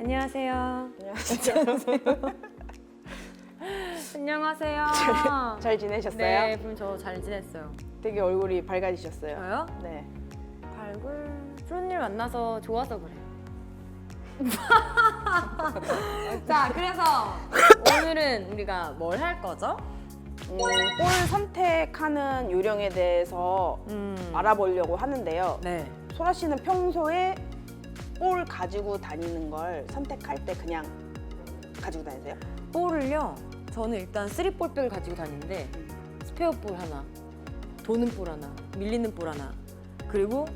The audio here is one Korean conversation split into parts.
안녕하세요. 안녕하세요. 잘 지내셨어요? 네, 그럼 저 잘 지냈어요. 되게 얼굴이 밝아지셨어요. 저요? 네. 발굴 프로님 만나서 좋아서 그래. 자, 그래서 오늘은 우리가 뭘 할 거죠? 볼 선택하는 요령에 대해서 알아보려고 하는데요. 네. 소라 씨는 평소에 볼 가지고 다니는 걸 선택할 때 그냥 가지고 다니세요? 볼을요. 저는 일단 3볼백을 가지고 다니는데 스페어 볼 하나, 도는 볼 하나, 밀리는 볼 하나, 그리고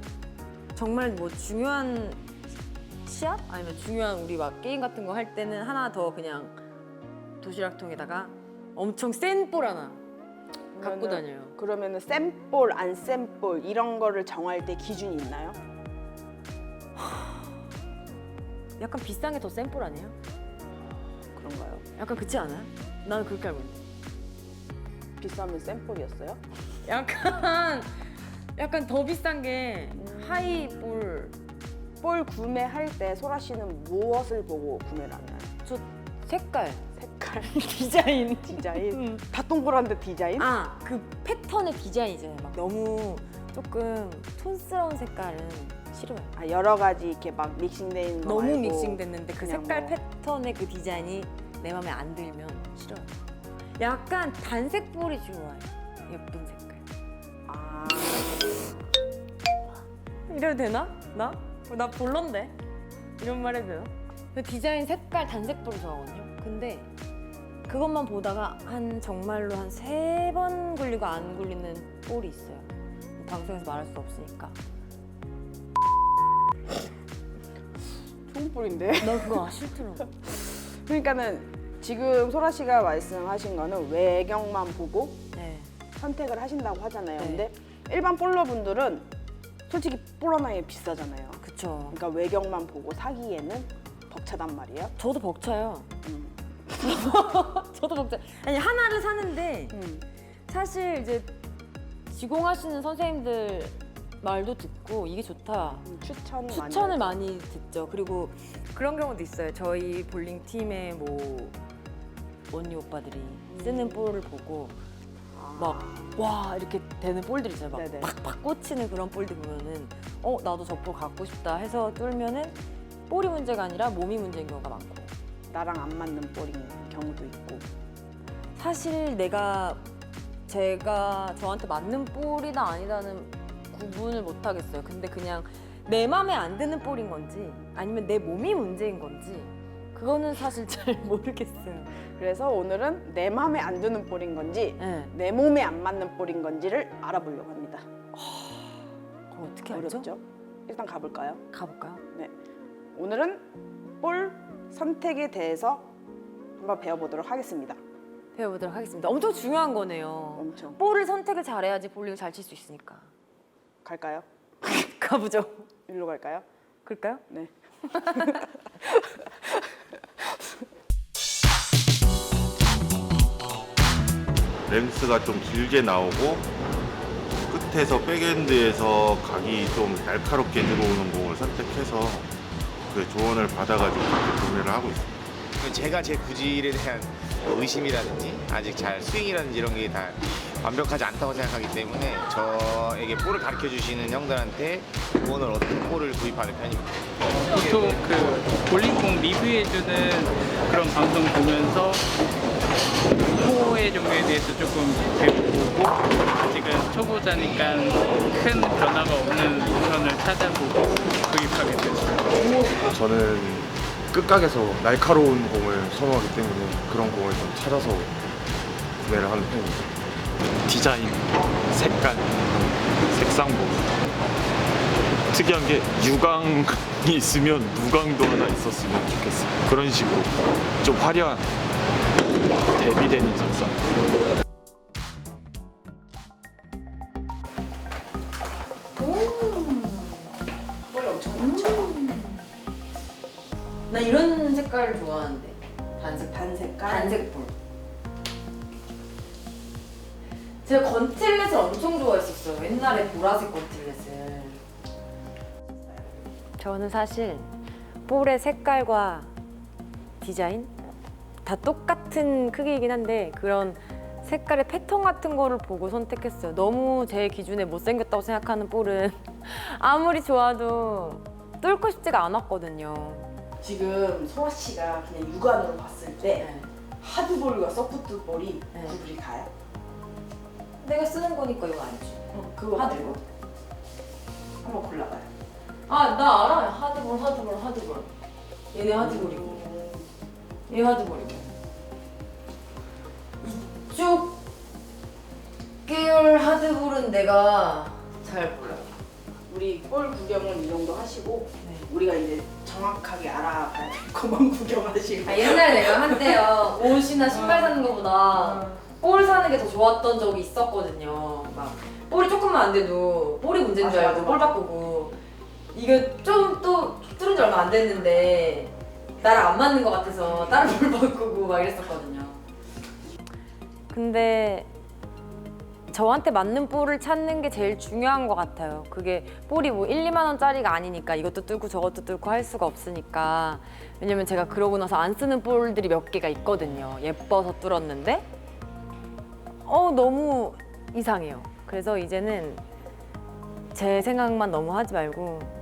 정말 뭐 중요한 시합? 아니면 중요한 우리 막 게임 같은 거 할 때는 하나 더 그냥 도시락통에다가 엄청 센 볼 하나 갖고 다녀요. 그러면은 센 볼, 안 센 볼 이런 거를 정할 때 기준이 있나요? 약간 비싼 게 더 센 볼 아니에요? 그런가요? 약간 그렇지 않아요? 나는 그렇게 알고 있는데. 비싸면 센 볼이었어요? 약간 더 비싼 게 하이 볼. 볼 구매할 때 소라 씨는 무엇을 보고 구매를 하나요? 저 색깔, 색깔, 디자인. 디자인? 다 동그란데 디자인? 아, 그 패턴의 디자인이잖아요. 막 너무 조금 촌스러운 색깔은 싫어요. 아, 여러 가지 이렇게 막 믹싱돼 있는 거 너무 말고 믹싱됐는데 그 그냥 색깔 뭐. 패턴의 그 디자인이 내 맘에 안 들면 싫어요. 약간 단색 볼이 좋아요. 예쁜 색깔. 아, 이래도 되나? 나? 나 볼런데? 이런 말 해도 돼요? 그 디자인 색깔 단색 볼을 좋아하거든요. 근데 그것만 보다가 정말로 한 3번 굴리고 안 굴리는 볼이 있어요. 방송에서 말할 수 없으니까. 좋은 볼인데? 나 그거 싫더라고. 그러니까는 지금 소라 씨가 말씀하신 거는 외경만 보고 네. 선택을 하신다고 하잖아요. 네. 근데 일반 볼러 분들은 솔직히 볼 하나에 비싸잖아요. 그쵸. 그러니까 외경만 보고 사기에는 벅차단 말이에요. 저도 벅차요. 음. 저도 벅차. 아니, 하나를 사는데 사실 이제 지공하시는 선생님들 말도 듣고 이게 좋다. 추천을 많이 듣죠. 그리고 그런 경우도 있어요. 저희 볼링 팀의 뭐 언니 오빠들이 쓰는 볼을 보고 막 와 이렇게 되는 볼들 있잖아요. 막 네네. 팍팍 꽂히는 그런 볼들 보면은 나도 저 볼 갖고 싶다 해서 뚫면은 볼이 문제가 아니라 몸이 문제인 경우가 많고. 나랑 안 맞는 볼인 경우도 있고. 사실 제가 저한테 맞는 볼이다 아니다는 구분을 못 하겠어요. 근데 그냥 내 맘에 안 드는 볼인 건지 아니면 내 몸이 문제인 건지 그거는 사실 잘 모르겠어요. 그래서 오늘은 내 마음에 안 드는 볼인 건지 네. 내 몸에 안 맞는 볼인 건지를 알아보려고 합니다. 그럼 어떻게 알죠? 어렵죠? 일단 가볼까요? 가볼까요? 네. 오늘은 볼 선택에 대해서 한번 배워보도록 하겠습니다. 배워보도록 하겠습니다. 엄청 중요한 거네요. 엄청. 볼을 선택을 잘해야지 볼링을 잘 칠 수 있으니까. 갈까요? 가보죠. 일로 갈까요? 그럴까요? 네. 랭스가 좀 길게 나오고 끝에서 백엔드에서 각이 좀 날카롭게 들어오는 공을 선택해서 그 조언을 받아가지고 그렇게 구매를 하고 있습니다. 제가 제 구질에 대한 의심이라든지 아직 잘 스윙이라든지 이런 게 다 완벽하지 않다고 생각하기 때문에 저에게 볼을 가르쳐 주시는 형들한테 조언을 어떤 볼을 구입하는 편입니다. 보통 그 볼링공 리뷰해주는 그런 방송 보면서 포의 종류에 대해서 조금 배워보고 아직은 초보자니까 큰 변화가 없는 우선을 찾아보고 구입하게 됐어요. 저는 끝각에서 날카로운 공을 선호하기 때문에 그런 공을 좀 찾아서 구매를 하는 편입니다. 디자인, 색깔, 색상보. 특이한 게 유광이 있으면 무광도 하나 있었으면 좋겠어요. 그런 식으로 좀 화려한 대비되는 색상. 나 이런 색깔을 좋아하는데. 단색깔? 단색볼. 제가 건틸렛을 엄청 좋아했었어요. 옛날에 보라색 건틸렛을. 저는 사실 볼의 색깔과 디자인 다 똑같은 크기이긴 한데 그런 색깔의 패턴 같은 거를 보고 선택했어요. 너무 제 기준에 못생겼다고 생각하는 볼은 아무리 좋아도 뚫고 싶지가 않았거든요. 지금 소아 씨가 그냥 육안으로 봤을 때 네. 하드볼과 소프트볼이 네. 구분이 가요? 내가 쓰는 거니까 이거 알지. 그거 하드볼. 말고 한번 골라봐요. 아, 나 알아. 하드볼. 얘네 하드볼이고, 얘 하드볼이고. 이쪽 계열 하드볼은 내가 잘 몰라요. 우리 볼 구경은 이 정도 하시고 네. 우리가 이제 정확하게 알아봐야 될 것만 구경하시고. 아, 옛날에 내가 한때요 옷이나 신발 사는 것보다 볼 사는 게 더 좋았던 적이 있었거든요. 막 볼이 조금만 안 돼도 볼이 문제인 줄 맞아, 알고 맞아, 볼 바꾸고 이게 좀 또 뚫은 지 얼마 안 됐는데 나랑 안 맞는 것 같아서 다른 볼 바꾸고 막 이랬었거든요. 근데 저한테 맞는 볼을 찾는 게 제일 중요한 것 같아요. 그게 볼이 뭐 1, 2만 원짜리가 아니니까 이것도 뚫고 저것도 뚫고 할 수가 없으니까. 왜냐면 제가 그러고 나서 안 쓰는 볼들이 몇 개가 있거든요. 예뻐서 뚫었는데 너무 이상해요. 그래서 이제는 제 생각만 너무 하지 말고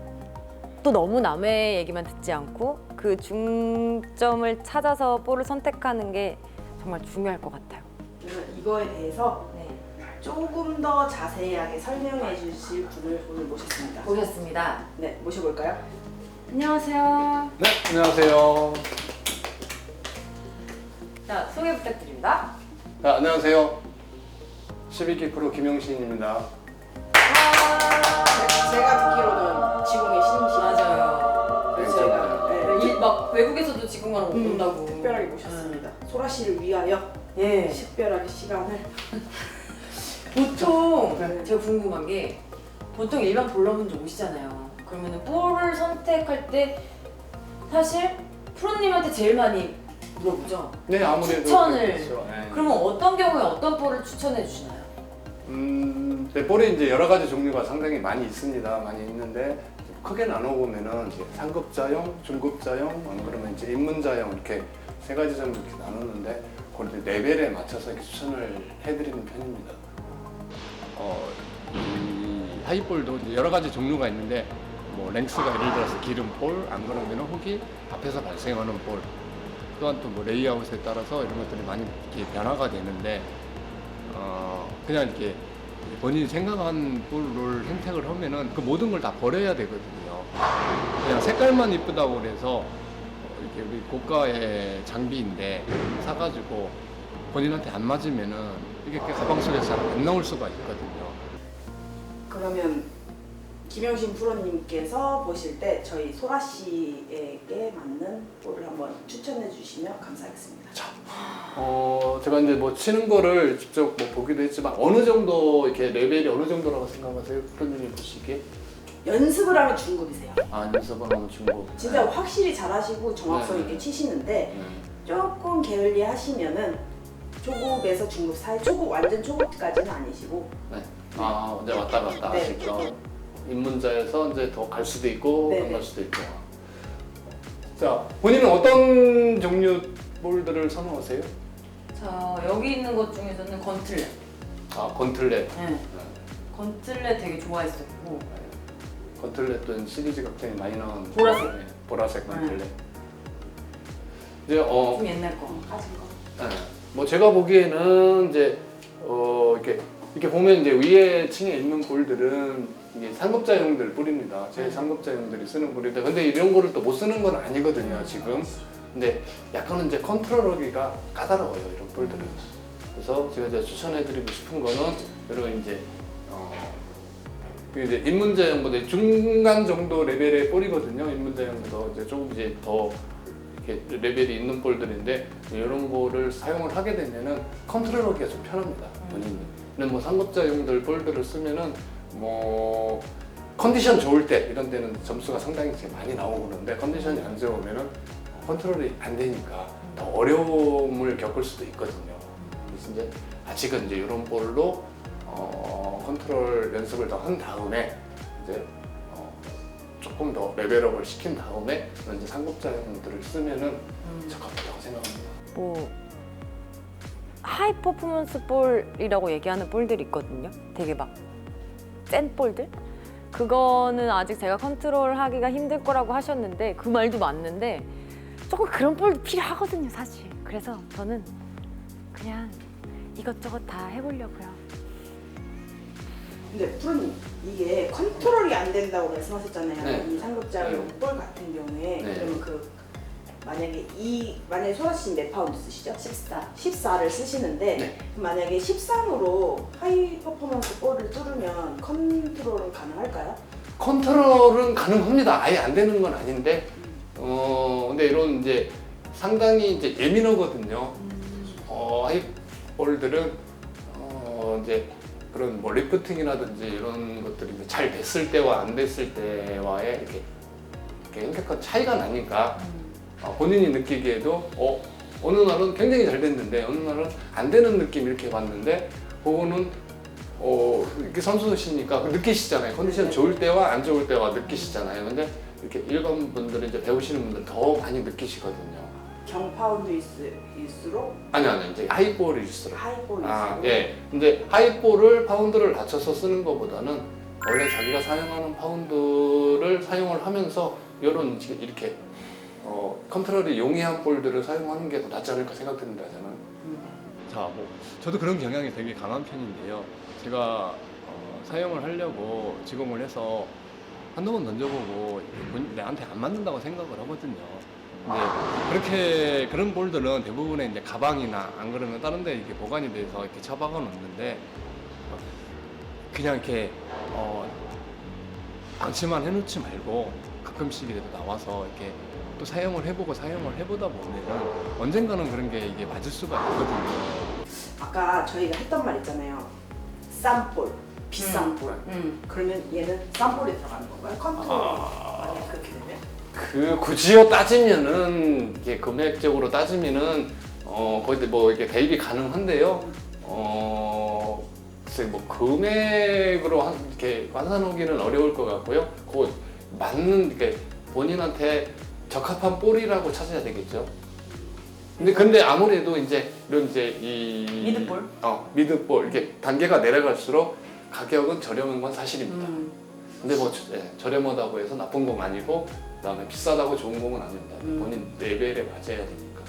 또 너무 남의 얘기만 듣지 않고 그 중점을 찾아서 볼을 선택하는 게 정말 중요할 것 같아요. 그래서 이거에 대해서 네. 조금 더 자세하게 설명해 주실 분을 오늘 모셨습니다. 보셨습니다. 네, 모셔볼까요? 안녕하세요. 네, 안녕하세요. 자, 소개 부탁드립니다. 네, 안녕하세요. 12기 프로 김용신입니다. 제가 듣기로는 지공의 신이시죠? 맞아요. 그래서 제가 네, 막 외국에서도 지금만 온다고. 특별하게 모셨습니다. 소라 씨를 위하여 예. 특별하게 시간을. 보통 네. 제가 궁금한 게 보통 일반 볼러분들 오시잖아요. 그러면은 볼을 선택할 때 사실 프로님한테 제일 많이 물어보죠. 네, 아무래도 추천을. 그렇죠. 네. 그러면 어떤 경우에 어떤 볼을 추천해 주시나요? 네, 볼이 이제 여러 가지 종류가 상당히 많이 있습니다. 많이 있는데 크게 나눠보면은 이제 상급자용, 중급자용, 그러면 이제 입문자용 이렇게 세 가지 정도 이렇게 나누는데 그걸 이제 레벨에 맞춰서 이렇게 추천을 해드리는 편입니다. 이 하이볼도 이제 여러 가지 종류가 있는데 뭐 랭스가 예를 들어서 기름볼, 안 그러면 혹이 앞에서 발생하는 볼, 또한 또 뭐 레이아웃에 따라서 이런 것들이 많이 이렇게 변화가 되는데 그냥 이렇게 본인이 생각한 볼을 선택을 하면은 그 모든 걸 다 버려야 되거든요. 그냥 색깔만 이쁘다고 그래서 이렇게 우리 고가의 장비인데 사가지고 본인한테 안 맞으면은 이게 가방 속에서 잘 안 나올 수가 있거든요. 그러면 김영신 프로님께서 보실 때 저희 소라 씨에게 맞는 볼을 한번 추천해 주시면 감사하겠습니다. 제가 이제 뭐 치는 거를 직접 뭐 보기도 했지만 어느 정도 이렇게 레벨이 어느 정도라고 생각하세요? 프로님이 보시기에? 연습을 하면 중급이세요. 연습을 하면 중급. 진짜 확실히 잘하시고 정확성 네. 있게 치시는데 네. 조금 게을리 하시면은 초급에서 중급 사이, 초급 완전 초급까지는 아니시고 네. 이제 왔다 갔다 네. 하시죠. 입문자에서 이제 더 갈 수도 있고 네, 안 네. 갈 수도 있고. 자, 본인은 어떤 종류 볼들을 선호하세요? 자, 여기 있는 것 중에서는 건틀렛. 건틀렛. 네. 건틀렛 되게 좋아했었고 건틀렛도 시리즈가 굉장히 많이 나온 보라색. 네, 보라색 건틀렛. 네. 이제 좀 옛날 거. 가진 거. 네. 뭐 제가 보기에는 이제 이렇게 보면 이제 위에 층에 있는 볼들은 이게 상급자용들 볼입니다. 제 상급자용들이 쓰는 볼인데 근데 이런 거를 또 못 쓰는 건 아니거든요 지금. 근데 약간은 이제 컨트롤하기가 까다로워요 이런 볼들은. 그래서 제가 이제 추천해드리고 싶은 거는 이런 이제 이제 입문자용보다 중간 정도 레벨의 볼이거든요. 입문자용보다 이제 조금 이제 더 이렇게 레벨이 있는 볼들인데 이런 볼을 사용을 하게 되면은 컨트롤하기가 좀 편합니다 본인이. 근데 뭐 상급자용들 볼들을 쓰면은 뭐 컨디션 좋을 때 이런 때는 점수가 상당히 이제 많이 나오고 그러는데 컨디션이 안 좋으면은 컨트롤이 안 되니까 더 어려움을 겪을 수도 있거든요. 그래서 이제 아직은 이제 이런 볼로 컨트롤 연습을 더 한 다음에 이제 조금 더 레벨업을 시킨 다음에 이제 상급자형들을 쓰면은 적합하다고 생각합니다. 뭐 하이 퍼포먼스 볼이라고 얘기하는 볼들이 있거든요. 되게 막 센 볼들? 그거는 아직 제가 컨트롤하기가 힘들 거라고 하셨는데 그 말도 맞는데 조금 그런 볼도 필요하거든요, 사실. 그래서 저는 그냥 이것저것 다 해보려고요. 근데 프로님 이게 컨트롤이 안 된다고 말씀하셨잖아요. 네. 이 상급자용 네. 볼 같은 경우에 네. 그러면 만약에 소라 씨는 몇 파운드 쓰시죠? 14를 쓰시는데 네. 그럼 만약에 13으로 하이 퍼포먼스 볼을 뚫으면 컨트롤은 가능할까요? 컨트롤은 가능합니다. 아예 안 되는 건 아닌데, 근데 이런 이제 상당히 이제 예민하거든요. 하이볼들은 이제 그런 뭐 리프팅이라든지 이런 것들이 이제 잘 됐을 때와 안 됐을 때와의 이렇게 현격한 차이가 나니까 본인이 느끼기에도 어느 날은 굉장히 잘 됐는데 어느 날은 안 되는 느낌 이렇게 봤는데 그거는 이렇게 선수시니까 느끼시잖아요. 컨디션 좋을 때와 안 좋을 때와 느끼시잖아요. 근데 이렇게 일반 분들은 이제 배우시는 분들은 더 많이 느끼시거든요. 경파운드일수록 아니 이제 하이볼일수록. 하이볼일수록 예. 근데 하이볼을 파운드를 낮춰서 쓰는 것보다는 원래 자기가 사용하는 파운드를 사용을 하면서 이런 이렇게 컨트롤이 용이한 볼들을 사용하는 게 더 낫지 않을까 생각됩니다, 저는. 자, 뭐 저도 그런 경향이 되게 강한 편인데요. 제가 사용을 하려고 지공을 해서 한두 번 던져보고 나한테 안 맞는다고 생각을 하거든요. 근데 그런 볼들은 대부분의 이제 가방이나 안 그러면 다른 데 이렇게 보관이 돼서 이렇게 처박아 놓는데 그냥 이렇게 방치만 해놓지 말고 가끔씩이라도 나와서 이렇게 또 사용을 해보다 보면은 언젠가는 그런 게 이게 맞을 수가 있거든요. 아까 저희가 했던 말 있잖아요. 싼 볼, 비싼 볼. 그러면 얘는 싼 볼에 들어가는 건가요? 컨트롤 만약 그렇게 되면? 굳이요 따지면은 이게 금액적으로 따지면은 거의 뭐 이게 대입이 가능한데요. 글쎄 뭐 금액으로 이렇게 환산하기는 어려울 것 같고요. 그 맞는 이렇게 본인한테 적합한 볼이라고 찾아야 되겠죠. 근데 아무래도 이제 이런 이 미드볼? 미드볼 이렇게 단계가 내려갈수록 가격은 저렴한 건 사실입니다. 근데 뭐 저렴하다고 해서 나쁜 건 아니고 그다음에 비싸다고 좋은 건 아닙니다. 본인 레벨에 맞아야 되니까.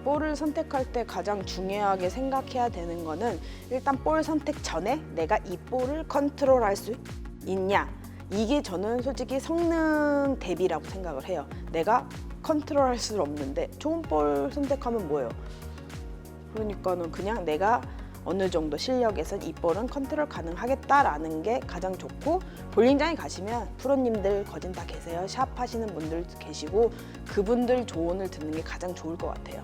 볼을 선택할 때 가장 중요하게 생각해야 되는 거는 일단 볼 선택 전에 내가 이 볼을 컨트롤할 수 있냐. 이게 저는 솔직히 성능 대비라고 생각을 해요. 내가 컨트롤할 수 없는데 좋은 볼 선택하면 뭐예요? 그러니까는 그냥 내가 어느 정도 실력에선 이 볼은 컨트롤 가능하겠다라는 게 가장 좋고, 볼링장에 가시면 프로님들 거진 다 계세요. 샵 하시는 분들 계시고 그분들 조언을 듣는 게 가장 좋을 것 같아요.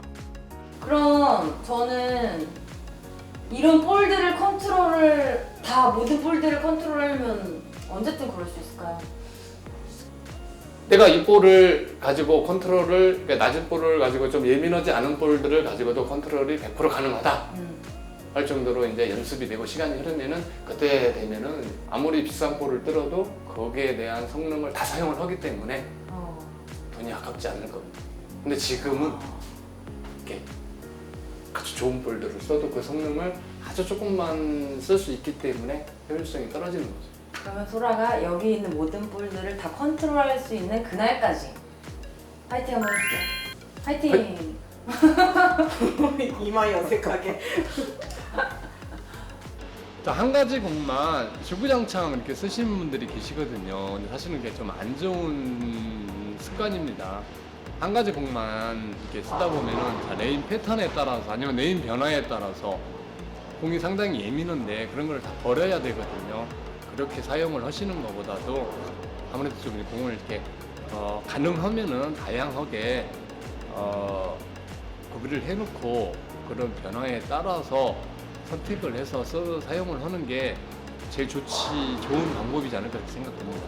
그럼 저는 이런 볼들을 모든 볼들을 컨트롤하려면 언제쯤 그럴 수 있을까요? 내가 이 볼을 가지고 컨트롤을, 그러니까 낮은 볼을 가지고 좀 예민하지 않은 볼들을 가지고도 컨트롤이 100% 가능하다 할 정도로 이제 연습이 되고 시간이 흐르면은 그때 되면은 아무리 비싼 볼을 들어도 거기에 대한 성능을 다 사용을 하기 때문에 돈이 아깝지 않을 겁니다. 근데 지금은 이렇게 아주 좋은 볼들을 써도 그 성능을 아주 조금만 쓸 수 있기 때문에 효율성이 떨어지는 거죠. 그러면 소라가 여기 있는 모든 볼들을 다 컨트롤할 수 있는 그날까지 파이팅 한번 해주세요. 파이팅! 이마이 어색하게. 한 가지 공만 주구장창 이렇게 쓰시는 분들이 계시거든요. 근데 사실은 그게 좀 안 좋은 습관입니다. 한 가지 공만 이렇게 쓰다 보면은 레인 패턴에 따라서 아니면 레인 변화에 따라서 공이 상당히 예민한데 그런 걸 다 버려야 되거든요. 그렇게 사용을 하시는 것보다도 아무래도 좀 공을 이렇게 가능하면은 다양하게 구비를 해놓고 그런 변화에 따라서 선택을 해서 사용을 하는 게 제일 좋은 방법이지 않을까 생각됩니다.